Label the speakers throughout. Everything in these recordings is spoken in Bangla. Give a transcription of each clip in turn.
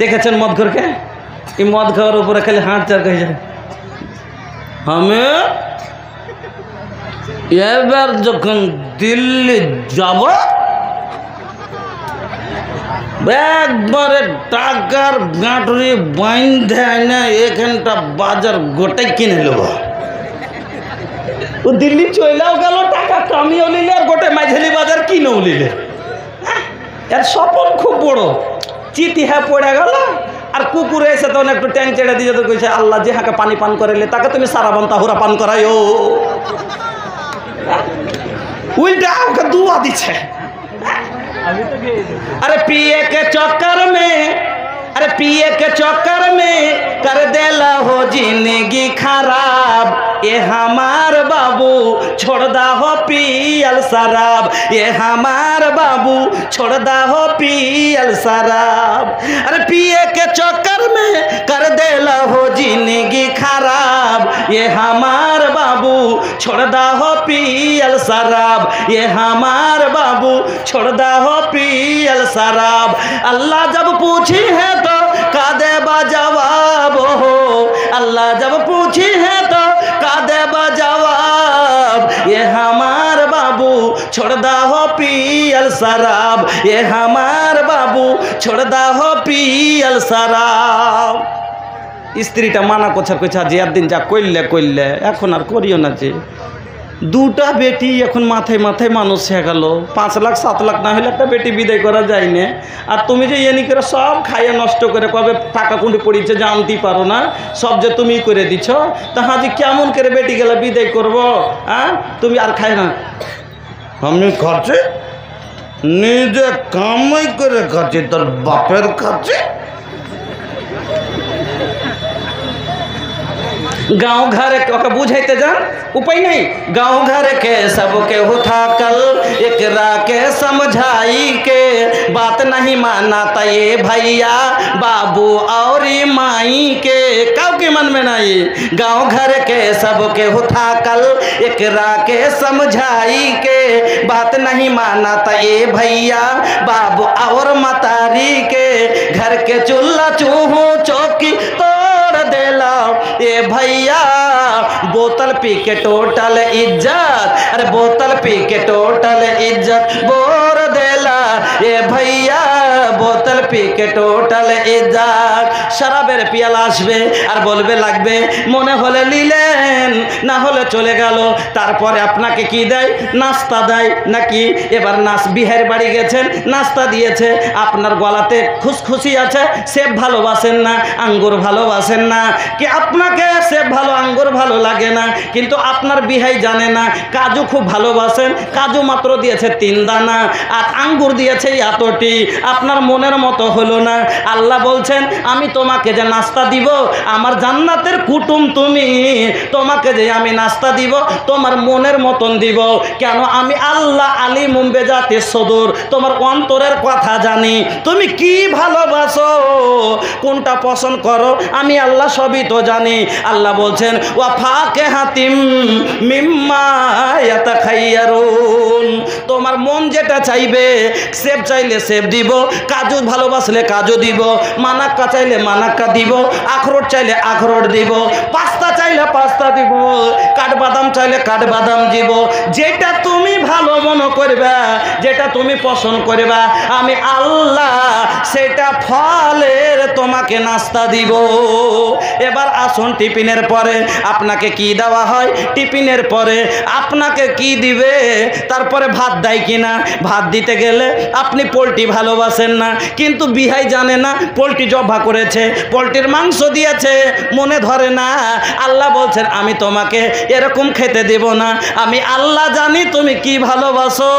Speaker 1: দেখেছেন মদঘরকে? এই মদ খাওয়ার উপরে খালি হাঁট চার হয়ে যায়। আমি এবার যখন দিল্লি যাব একবারে টাকার গাঁটরি বাইন্ধে না এখানটা বাজার গোটাই কিনে নেব। ও দিল্লি চলেও গেল, টাকা কামিয়েও নিলে আর গোটাই মাঝালি বাজার কিনেও নিলে। এর স্বপ্ন খুব বড়, চিঠি হ্যাঁ পড়ে গেল। আর কুকুরে এসে তখন একটু ট্যাং চেড়ে দিয়ে তো কইছে, আল্লাহ যে হাঁকে পানি পান করাইলে তাকে তুমি সারাবান তাহুরা পান করাইও। উল্টা আমাকে দুয়া দিচ্ছে। अरे पिए के चक्कर में, अरे पिए के चक्कर में कर देला हो जिंदगी खराब। ये हमार बाबू छोड़ दा हो पियल शराब, ये हमार बाबू छोड़ दा हो पियल शराब। अरे पिए के चक्कर में कर देला हो जिंदगी खराब, ये हमार बाबू छोड़ दा हो पियल शराब, ये हमार बाबू छोड़ दा हो पियल शराब। अल्लाह जब पूछी है तो का देबा जवाब हो, अल्लाह जब पूछी है तो का देबा जवाब। ये हमार बाबू छोड़ दा हो पियल शराब, ये हमार बाबू छोड़ दा हो पियल शराब। স্ত্রীটা মানা করছে, কইছে যে একদিন যা করলে করলে এখন আর করিও না। যে দুটা বেটি এখন মাথায় মাথায় মানুষ হয়ে গেল, 5 লাখ 7 লাখ না হলে একটা বেটি বিদায় করা যায় না। আর তুমি যে এনি করে সব খাইয়ে নষ্ট করে কবে টাকা কুঁড়ি পড়িছে জানতেই পারো না, সব যে তুমি করে দিছ। তা হাজি কেমন করে বেটি গেলে বিদায় করবো? হ্যাঁ তুমি আর খাই না, আমি খাচ্ছি নিজে কামাই করে খাচ্ছি, তোর বাপের খাচ্ছি। गाँव घर के बुझाते जान उपाय नहीं। गाँव घर के सबके उठा कल एकरा के समझाई के बात नहीं मानता ये भैया बाबू और माई के काव के मन में नहीं। गाँव घर के सबके उठा कल एकरा के समझाई के बात नहीं मानता ये भैया बाबू और मतारी के घर के चूल्हा चूहो चौकी तोड़ देला ये भैया बोतल पी के टोटल इज्जत। अरे बोतल पी के टोटल इज्जत बोर देला ये भैया बोतल पी के टोटल इज्जत। शराबेर पियाल आसबे और बोलबे लागबे मने होले निलेन ना होले चले गेल। तारपरे आपनाके कि देय? नास्ता देय नाकि? एबार नाच बिहार बाड़ी गेছেন नास्ता दिएছে, आपनार गलाते खुशखुशी आछे, सेब भालोबासेन ना, आंगुर भालोबासेन ना, कि आपनाके सेब भालो आंगुर भालो लागे ना, किन्तु आपनार बिहाई जाने ना काजू खूब भालोबासेन, काजू मात्र दिएছে 3 दाना और आंगुर दिएছে एतटी, आपनार मनेर मतो हलो ना। आल्लाह बोलছেন আমি তোমাকে যে নাস্তা দিব, আমার জান্নাতের কুটুম তুমি, তোমাকে যে আমি নাস্তা দিব তোমার মনের মতন দিব। কেন? আমি আল্লাহ আলিমুম বেজাতিস সুদূর, তোমার অন্তরের কথা জানি, তুমি কি ভালোবাসো কোনটা পছন্দ করো আমি আল্লাহ সবই তো জানি। আল্লাহ বলছেন ওয়া ফাকিহাতিম মিম্মা ইয়াতাখায়্যারুন, তোমার মন যেটা চাইবে, সেব চাইলে সেব দিব, কাজু ভালোবাসলে কাজু দিব, মানাক্কা চাইলে মানাক্কা দিব, আখরোট চাইলে আখরোট দিব, পাস্তা চাইলে পাস্তা দিব, কাঠবাদাম চাইলে কাঠবাদাম দিব। যেটা তুমি ভালো মনে করবে, যেটা তুমি পছন্দ করবে আমি আল্লাহ সেটা ফলের তোমাকে নাস্তা দিব। এবার আসুন টিফিনের পরে আপনাকে কি দেওয়া হয়, টিফিনের পরে আপনাকে কি দিবে, তারপরে ভাত দেয় কিনা। ভাত দিতে গেলে আপনি পোলট্রি ভালোবাসেন না, কিন্তু বিহাই জানে না পোলট্রি জবা করেছে, পোলট্রির মাংস দিয়েছে, মনে ধরে না। আল্লাহ বলছেন আমি তোমাকে এরকম খেতে দেব না, আমি আল্লাহ জানি তুমি কি ভালোবাসো।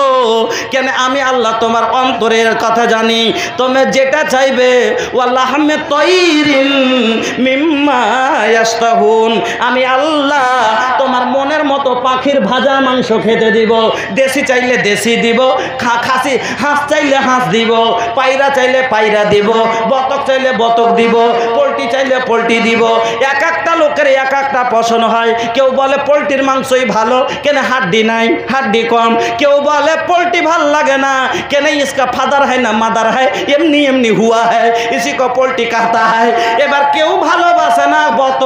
Speaker 1: কেন? আমি আল্লাহ তোমার অন্তরের কথা জানি। তুমি যেটা চাইবে ওয়াল্লাহমে তৈরিন মিম্মা ইয়াস্তাহুন, আমি আল্লাহ তোমার মনের মতো পাখির ভাজা মাংস খেতে দিব। দেশি চাইলে দেশি দিব, খাসি হাঁস চাইলে হাঁস দিব, পায়রা চাইলে পায়রা দিব, বতক চাইলে বতক দিব, পোলট্রি পোলট্রি চাইলে পোলট্রি দিব। এক একটা লোকের এক একটা পছন্দ হয়। কেউ বলে পোলট্রির মাংসই ভালো, কেন হাড্ডি নাই, হাড্ডি কম। কেউ বলে পোলট্রি ভাল লাগে না, কেন इसका फादर है ना मदर है, এমনি এমনি হুয়া है, इसी को पोल्ट्री कहता है। এবার কেউ ভালোবাসে না বত,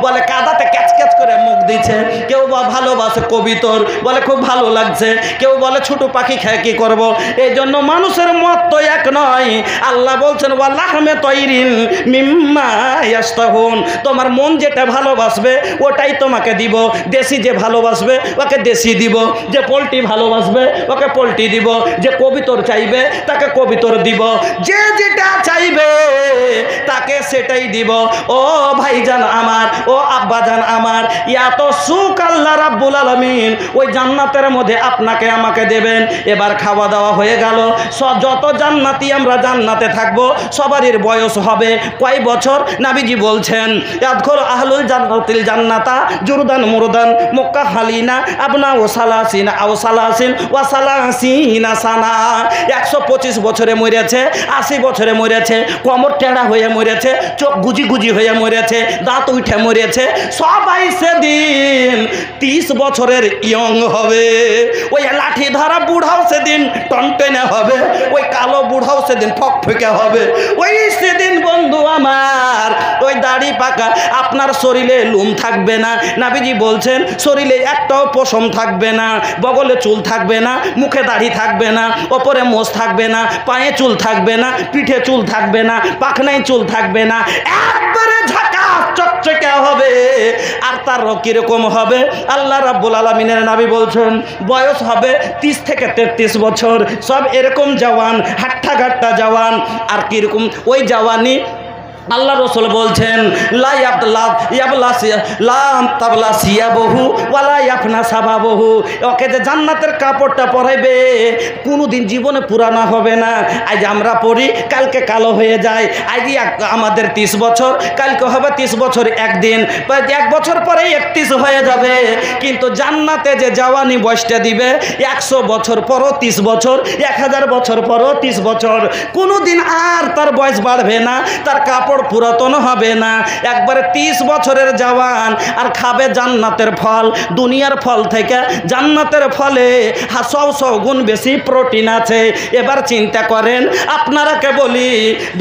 Speaker 1: বলে কাদাতে ক্যাচ ক্যাচ করে মুখ দিচ্ছে। কেউ বা ভালোবাসে কবিতর, বলে খুব ভালো লাগছে। কেউ বলে ছোট পাখি খেয়ে কি করবো। এই জন্য মানুষের মত তো এক নয়। আল্লাহ বলছেন ওয়ালাহমে তৈরিন মিম্মা ইয়াস্তাহুন, তোমার মন যেটা ভালোবাসবে ওটাই তোমাকে দিব। দেশি যে ভালোবাসবে ওকে দেশি দিব, যে পোলট্রি ভালোবাসবে ওকে পোলট্রি দিব, যে কবিতর চাইবে তাকে কবিতর দিব, যে যেটা চাইবে তাকে সেটাই দিব। ও ভাইজান আমার, ও আব্বাজান আমার, এত সুখ আল্লাহ রাব্বুল আলামিন ওই জান্নাতের মধ্যে আপনাকে আমাকে দেবেন। এবার খাওয়া দাওয়া হয়ে গেল। যত জান্নাতি আমরা জান্নাতে থাকবো সবারই বয়স হবে কয় বছর? নবীজি বলছেন ইয়াদখুল আহলুল জান্নাতিল জান্নাতা জুরদান মুরদান মুকাহহালিনা আবনা ও সালাসিনা আও সালাসিন ওয়া সালাসিনা সানা। 125 বছরে মরেছে, 80 বছরে মরেছে, কোমর টেড়া হয়ে মরেছে, চোখ গুজি গুজি হয়ে মরেছে, দাঁত উঠে মরেছে, সবাই সেদিন 30 বছরের ইয়ং হবে। ওই লাঠি ধরা বুড়াও সেদিন টনটনে হবে, ওই কালো বুড়াও সেদিন ফকফকে হবে। ওই সেদিন বন্ধু আমার ওই দাড়ি পাকা, আপনার শরীরে লুম থাকবে না। নবীজি বলছেন শরীরে একটাও পশম থাকবে না, বগলে চুল থাকবে না, মুখে দাড়ি থাকবে না, ওপরে মোষ থাকবে না, পায়ে চুল থাকবে না, পিঠে চুল থাকবে না, পাখনায় চুল থাকবে না, একবারে ঝাঁকাস চকচকে হবে। আর তার কিরকম হবে? আল্লাহ রাব্বুল আলামিনের নবী বলছেন বয়স হবে 30 থেকে 33 বছর, সব এরকম জওয়ান, হাট্টা ঘাট্টা জওয়ান। আর কিরকম ওই জওয়ানি আল্লাহ রসুল বলছেন ওকে যে জান্নাতের কাপড়টা পরাইবে কোনোদিন জীবনে পুরানো হবে না। আজ আমরা পড়ি, কালকে কালো হয়ে যায়। আজ আমাদের 30 বছর, কালকে হবে 30 বছর একদিন, 1 বছর পরে 31 হয়ে যাবে। কিন্তু জান্নাতে যে জওয়ানি বয়সটা দিবে 100 বছর পরও 30 বছর, 1000 বছর পরও 30 বছর, কোনোদিন আর তার বয়স বাড়বে না, তার কাপড় পুরাতন হবে না। একবারে 30 বছরের জওয়ান আর খাবে জান্নাতের ফল। দুনিয়ার ফল থেকে জান্নাতের ফলে 100 গুণ বেশি প্রোটিন আছে। এবার চিন্তা করেন, আপনারাকে বলি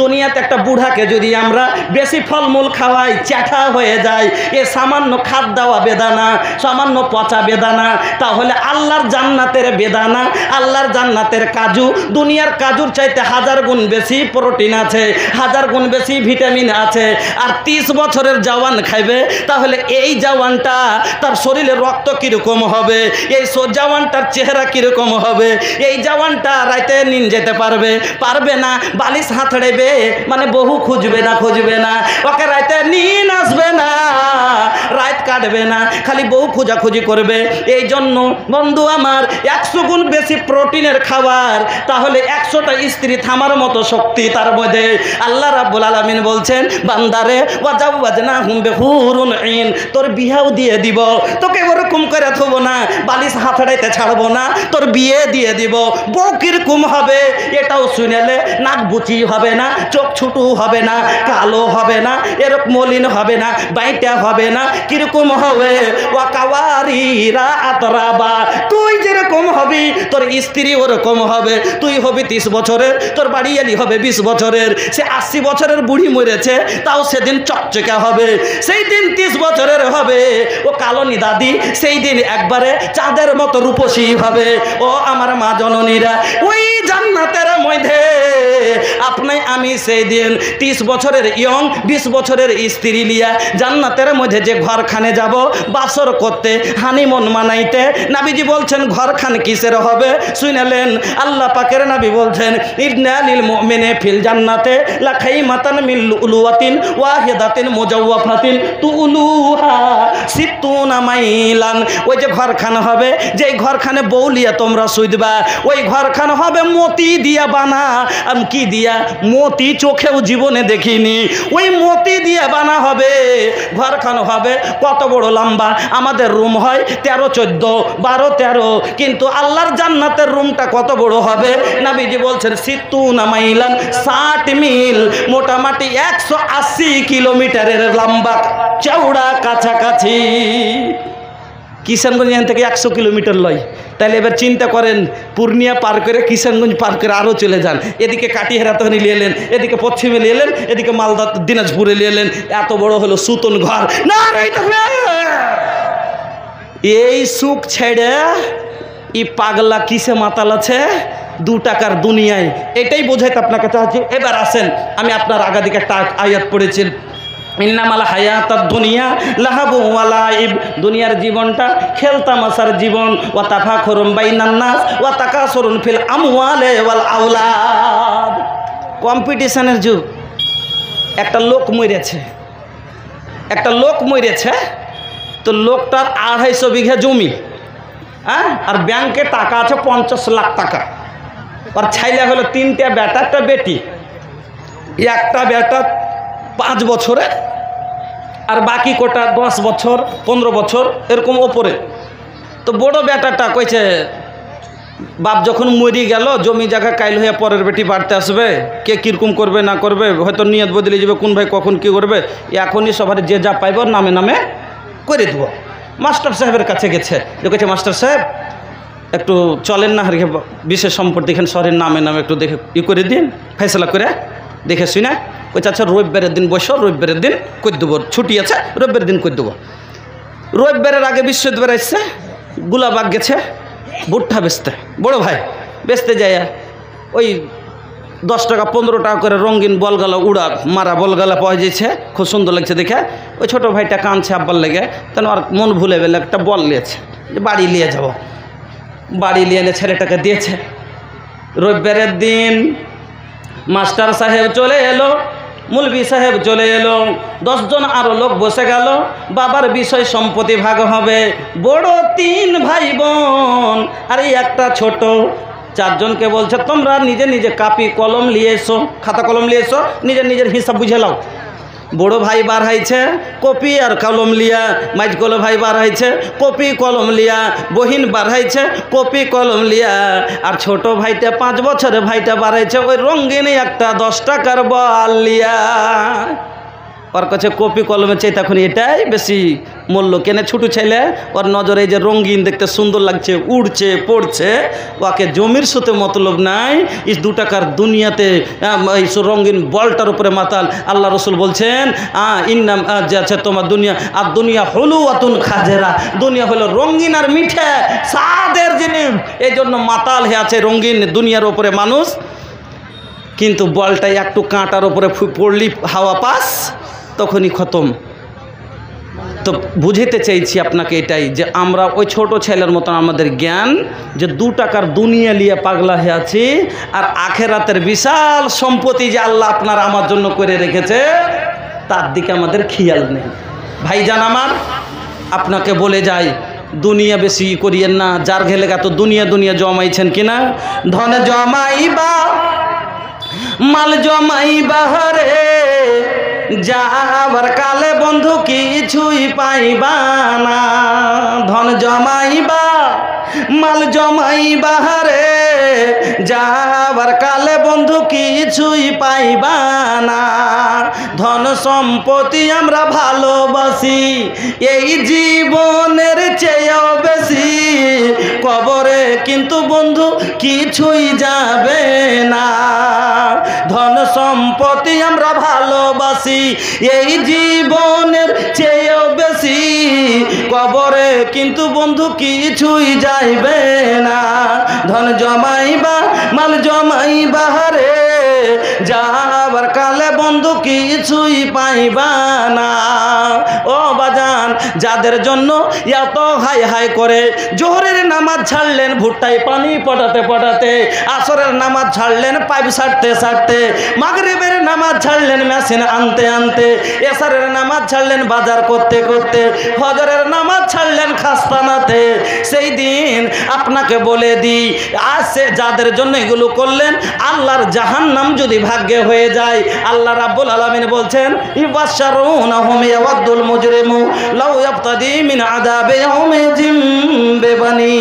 Speaker 1: দুনিয়াতে একটা বুড়াকে যদি আমরা বেশি ফলমূল খাওয়াই, চ্যাঠা হয়ে যায়, এ সামান্য খাদ দেওয়া বেদানা, সামান্য পচা বেদানা, তাহলে আল্লাহর জান্নাতের বেদানা, আল্লাহর জান্নাতের কাজু দুনিয়ার কাজুর চাইতে 1000 গুণ বেশি প্রোটিন আছে, 1000 গুণ বেশি ভিটামিন আছে। আর 30 বছরের জওয়ান খাইবে, তাহলে এই জওয়ানটা তার শরীরে রক্ত কিরকম হবে, এই জওয়ানটার চেহারা কিরকম হবে? এই জওয়ানটা রাইতে নিন যেতে পারবে? পারবে না। বালিশ হাতড়াইবে, মানে বহু খুঁজবে না, খুঁজবে না, ওকে রাইতে নিন আসবে না, রাত কাটবে না, খালি বহু খোঁজাখুঁজি করবে। এই জন্য বন্ধু আমার 100 গুণ বেশি প্রোটিনের খাবার, তাহলে 100টা স্ত্রী থামার মতো শক্তি তার মধ্যে। আল্লাহ রাব্বুল আলামিন বলছেন বান্দারে ওয়াজাওয়াজনাহুম বিহুরুন ঈন, তোর বিয়াও দিয়ে দিব, তোকে ওরকম করে থব না, বালিশ হাতড়াইতে ছাড়বো না, তোর বিয়ে দিয়ে দিব। বউ কিরকম হবে এটাও শুনেলে, নাক বুচি হবে না, চোখ ছোটো হবে না, কালো হবে না, এরকম মলিন হবে না, বাইটা হবে না, কিরকম হবে? ওয়াকাওয়ারিরা আতরাবা, তুই যেরকম হবি তোর স্ত্রী ওরকম হবে। তুই হবি 30 বছরের, তোর বাড়িয়ালি হবে 20 বছরের। সে 80 বছরের বুড়ি মরেছে, তাও সেদিন চকচকে হবে। সেই দিন 30 বছরের হবে, ও কালো নিদাদি সেই দিন একবারে চাঁদের মতো রূপসী হবে। ও আমার মা জননীরা, ওই জান্নাতের মধ্যে আপনি আমি সেই দিন 30 বছরের ইয়ং, 20 বছরের স্ত্রী লিয়া জান্নাতের মধ্যে যে ঘরখানে যাব বাসর করতে, হানিমুন মানাইতে, নবীজি বলছেন ঘরখান কিসের হবে শুনেলেন? আল্লাহ পাকের নবী বলছেন ইন্না লিল মুমিনি ফিল জান্নাতে লাখাইমাতান মিন লুলুওয়াতিন ওয়াহিদাতিন মুজাওয়াফাতিন তুলুহা 60 মাইলান। ওই যে ঘরখান হবে, যেই ঘরখানে বউলিয়া তোমরা শুইদবা, ওই ঘরখান হবে মতি দিয়া বানা, কি দিয়া? মতি চোখেও জীবনে দেখিনি। ওই মতি দিয়ে বানা হবে, ঘরখানো হবে কত বড় লম্বা। আমাদের রুম হয় 13, 14, 12, 13, কিন্তু আল্লাহর জান্নাতের রুমটা কত বড় হবে? নবীজি বলছেন 60 মাইলান, 60 মিল, মোটামুটি 180 কিলোমিটারের লম্বা, চওড়া, কাছাকাছি। কিষানগঞ্জ এখান থেকে 100 কিলোমিটার লয়। তাহলে এবার চিন্তা করেন, পূর্ণিয়া পার করে কিষানগঞ্জ পার করে আরও চলে যান, এদিকে কাটিহারা তখনই নিয়ে এলেন, এদিকে পশ্চিমে নিয়ে এলেন, এদিকে মালদা দিনাজপুরে নিয়ে এলেন। এত বড় হলো সুতন ঘর না। এই সুখ ছেড়ে ই পাগলা কিসে মাতাল আছে? 2 টাকার দুনিয়ায়। এটাই বোঝাইতে আপনাকে চাচ্ছি। এবার আসেন, আমি আপনার আগাদিকে একটা আয়াত পড়েছি, ইন্নামাল হায়াতাদ দুনিয়া লাহাবু ওয়া লাইব। দুনিয়ার জীবনটা খেলতামাশার জীবন। ওয়া তাফাখুরুম বাইনান নাস ওয়া তাকাসুরুন ফিল আমওয়ালি ওয়াল আওলাদ। কম্পিটিশনের যুগ। একটা লোক মরেছে, তো লোকটার 250 বিঘা জমি, হ্যাঁ, আর ব্যাংকে টাকা আছে 50 লাখ টাকা। আর ছাইলা হলো 3টে বেটা, একটা বেটি। একটা বেটা 5 বছরে, আর বাকি কোটা 10 বছর, 15 বছর এরকম ওপরে। তো বড় বেটাটা কইছে, বাপ যখন মরি গেল, জমি জায়গা কাইল হয়ে পরের বেটি বাড়তে আসবে, কে কীরকম করবে না করবে, হয়তো নিয়ত বদলে যাবে, কোন ভাই কখন কী করবে, এখনই সবার যে যা পাইব নামে নামে করে দেবো। মাস্টার সাহেবের কাছে গেছে, যে কইছে মাস্টার সাহেব একটু চলেন না, হারিয়ে বিশেষ সম্পত্তি এখানে শহরের নামে নামে একটু দেখে করে দিন, ফেসলা করে দেখে শুনে। কইছে আচ্ছা রবিবারের দিন বসো, রবিবারের দিন করে দেবো, ছুটি আছে, রবিবারের দিন করে দেবো। রবিবারের আগে বিশ্ববিদ্যালয় এসছে, গুলাবাগ গেছে ভুট্টা বেচতে, বড় ভাই বেচতে যায়, ওই 10 টাকা 15 টাকা করে রঙিন বলগালা, উড়া মারা বলগালা পাওয়া যাচ্ছে, খুব সুন্দর লাগছে দেখে। ওই ছোটো ভাইটা কাঁদছে আব্বার লেগে, তেন আর মন ভুলে গেলে একটা বল নিয়েছে, যে বাড়ি নিয়ে যাব। বাড়ি নিয়ে এনে ছেলেটাকে দিয়েছে। রবিবারের দিন মাস্টার সাহেব চলে এলো, মুলবি সাহেব চলে এলো, 10 জন আরও লোক বসে গেল। বাবার বিষয় সম্পত্তি ভাগ হবে। বড় 3 ভাই বোন আর এই একটা ছোট। 4 জনকে বলছে তোমরা নিজে নিজে কাপি কলম নিয়ে এসো, খাতা কলম নিয়ে এসো, নিজের নিজের হিসাব বুঝে নাও। বড় ভাই বার হয়েছে কপি আর কলম লিয়া, মাঝকলো ভাই বার হয়েছে কপি কলম লিয়া, বহিন বার হয়েছে কপি কলম লিয়া, আর ছোট ভাইটা 5 বছরের ভাইটা বার হয়েছে ওই রঙিন একটা 10 টাকার বল লিয়া। ওর কাছে কপি কলমের চাই তখন এটাই বেশি মূল্য। কেনে ছোটো ছেলে, ওর নজরে এই যে রঙিন দেখতে সুন্দর লাগছে, উড়ছে পড়ছে, ওকে জমির সাথে মতলব নাই। এই 2 টাকার দুনিয়াতে এই রঙিন বলটার উপরে মাতাল। আল্লাহ রসুল বলছেন ইন্নাম যে আছে তোমার দুনিয়া, আর দুনিয়া হলু আতুন খাজেরা, দুনিয়া হলো রঙিন আর মিঠে স্বাদের জিনিস, এই জন্য মাতাল হয়ে আছে রঙিন দুনিয়ার উপরে মানুষ। কিন্তু বলটা একটু কাঁটার উপরে পড়লি হাওয়া পাস, তখনই খতম। তো বুঝাতে চাইছি আপনাকে এটাই, যে আমরা ওই ছোট ছেলের মতন আমাদের জ্ঞান, যে 2 টাকার দুনিয়া নিয়ে পাগলা হয়ে আছি, আর আখেরাতের বিশাল সম্পত্তি যে আল্লাহ আপনার আমার জন্য করে রেখেছে তার দিকে আমাদের খেয়াল নেই। ভাইজান আমার, আপনাকে বলে যাই, দুনিয়া বেশি করিয়েন না। যার ঘেলে এত দুনিয়া দুনিয়া জমাইছেন কিনা, ধন জমাইবা মাল জমাইবা রে, যাবার কালে বন্ধু কিছুই পাইবা না। ধন জমাইবা মাল জমাইবা রে, যাবার কালে বন্ধু কিছুই পাইবা না। ধন সম্পত্তি আমরা ভালোবাসি এই জীবনের চেয়েও বেশি, কবরে কিন্তু বন্ধু কিছুই যাবে না। ধন সম্পত্তি আমরা ভালোবাসি এই জীবনের চেয়েও বেশি, কবরে কিন্তু বন্ধু কিছুই যাইবে না। ধন জমাইবা মাল জমাইবা রে, যাবার পরকালে বন্ধু কিছুই পাইবা না। ও বাজান, যাদের জন্য এত হাই হাই করে জোহরের নামাজ ছাড়লেন ভুট্টায় পানি পটাতে পটাতে, আসরের নামাজ ছাড়লেন পাইপ ছাড়তে ছাড়তে, মাগরিবের নামাজ ছাড়লেন মেশিন আনতে আনতে, এশারের নামাজ ছাড়লেন বাজার করতে করতে, ফজরের নামাজ ছাড়লেন খাস্তানাতে, সেই দিন আপনাকে বলে দিই, আজ সে যাদের জন্য এগুলো করলেন, আল্লাহর জাহান্নাম যদি ভাগ্যে হয়ে যায়, আল্লাহ রাব্বুল আলামিন বলছেন ইবাশশারুনাহুম ইয়াওয়াদ্দুল মুজরিমু লাউ ইয়াফতাদি মিন আযাবি ইয়াউমিযিম বিবানি।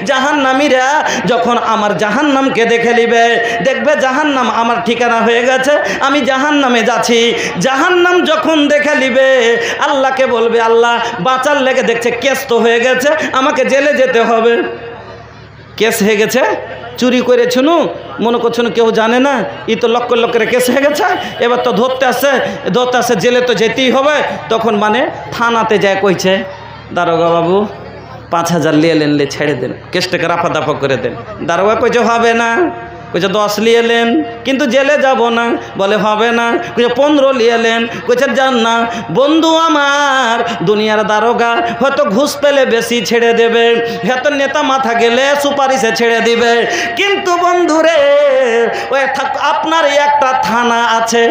Speaker 1: জাহান্নামীরা যখন আমার জাহান্নামকে দেখে নিবে, দেখবে জাহান্নাম আমার ঠিকানা হয়ে গেছে, আমি জাহান্নামে যাচ্ছি, জাহান্নাম যখন দেখে নিবে আল্লাহকে বলবে আল্লাহ বাঁচার লেগে দেখছে কেস তো হয়ে গেছে, আমাকে জেলে যেতে হবে। কেস হয়ে গেছে, চুরি করেছ নু, মনে করছো কেউ জানে না, ই তো লক্ষ লক্ষের কেস হয়ে গেছে, এবার তো ধরতে আসে জেলে তো যেতেই হবে। তখন মানে থানাতে যায় কইছে দারোগা বাবু 5,000 নিয়ে এলেন, ছেড়ে দেন, কেসটাকে রাফা দাফা করে দেন। দারোগা কইছে হবে না, কইছে 10 নিয়ে এলেন কিন্তু জেলে যাব না, বলে হবে না, কইছে 15 নিয়ে এলেন, কইছে যান না। বন্ধু আমার, দুনিয়ার দারোগা হয়তো ঘুষ পেলে বেশি ছেড়ে দেবে, হয়তো নেতা মাথা গেলে সুপারিশে ছেড়ে দিবে, কিন্তু বন্ধুরে ওই আপনার একটা থানা আছে,